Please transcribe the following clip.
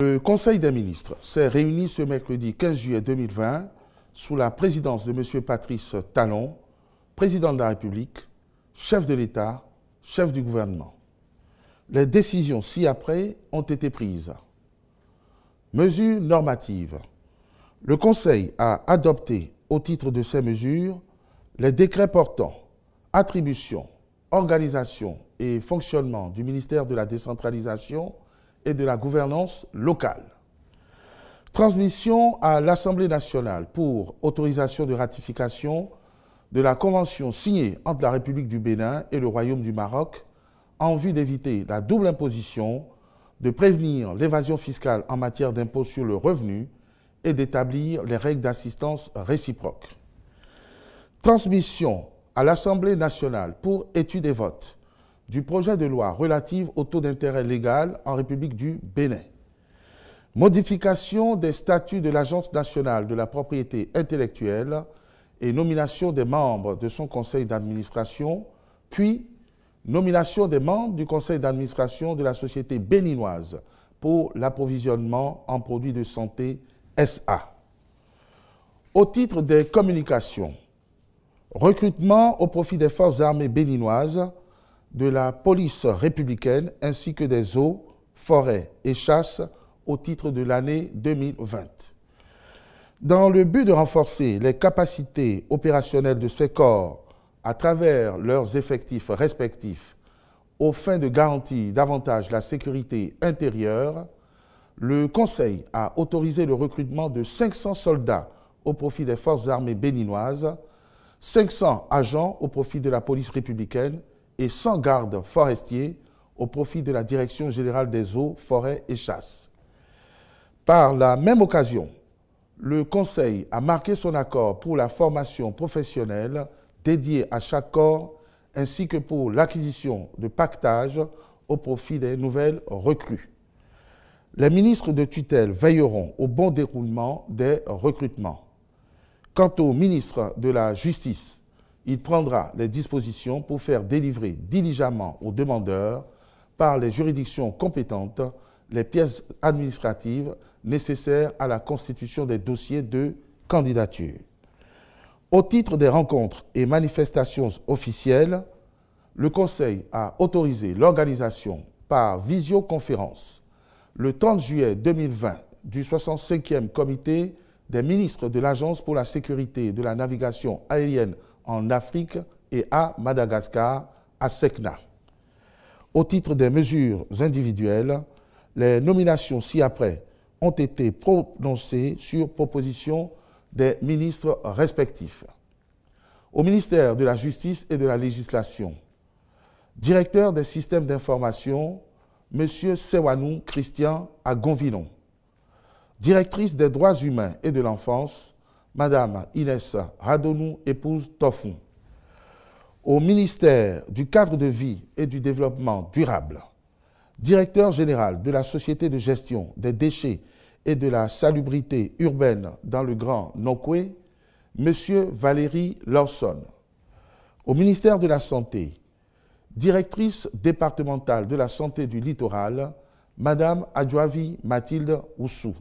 Le Conseil des ministres s'est réuni ce mercredi 15 juillet 2020 sous la présidence de M. Patrice Talon, président de la République, chef de l'État, chef du gouvernement. Les décisions ci-après ont été prises. Mesures normatives. Le Conseil a adopté, au titre de ces mesures, les décrets portant attribution, organisation et fonctionnement du ministère de la décentralisation et de la gouvernance locale. Transmission à l'Assemblée nationale pour autorisation de ratification de la convention signée entre la République du Bénin et le Royaume du Maroc en vue d'éviter la double imposition, de prévenir l'évasion fiscale en matière d'impôt sur le revenu et d'établir les règles d'assistance réciproque. Transmission à l'Assemblée nationale pour étude et vote du projet de loi relatif au taux d'intérêt légal en République du Bénin. Modification des statuts de l'Agence nationale de la propriété intellectuelle et nomination des membres de son conseil d'administration, puis nomination des membres du conseil d'administration de la Société béninoise pour l'approvisionnement en produits de santé SA. Au titre des communications, recrutement au profit des forces armées béninoises, de la police républicaine ainsi que des eaux, forêts et chasses au titre de l'année 2020. Dans le but de renforcer les capacités opérationnelles de ces corps à travers leurs effectifs respectifs aux fins de garantir davantage la sécurité intérieure, le Conseil a autorisé le recrutement de 500 soldats au profit des forces armées béninoises, 500 agents au profit de la police républicaine et 100 gardes forestiers au profit de la Direction générale des eaux, forêts et chasses. Par la même occasion, le Conseil a marqué son accord pour la formation professionnelle dédiée à chaque corps ainsi que pour l'acquisition de pactages au profit des nouvelles recrues. Les ministres de tutelle veilleront au bon déroulement des recrutements. Quant au ministre de la Justice, il prendra les dispositions pour faire délivrer diligemment aux demandeurs, par les juridictions compétentes, les pièces administratives nécessaires à la constitution des dossiers de candidature. Au titre des rencontres et manifestations officielles, le Conseil a autorisé l'organisation par visioconférence le 30 juillet 2020 du 65e comité des ministres de l'Agence pour la sécurité de la navigation aérienne en Afrique et à Madagascar, à Secna. Au titre des mesures individuelles, les nominations ci-après ont été prononcées sur proposition des ministres respectifs. Au ministère de la Justice et de la Législation, directeur des systèmes d'information, M. Sewanou Christian à Gonvillon. Directrice des droits humains et de l'enfance, Madame Inès Radonou, épouse Tofou. Au ministère du cadre de vie et du développement durable, directeur général de la Société de gestion des déchets et de la salubrité urbaine dans le Grand Nokoué, M. Valérie Lawson. Au ministère de la Santé, directrice départementale de la santé du littoral, Madame Adjoavi Mathilde Oussou.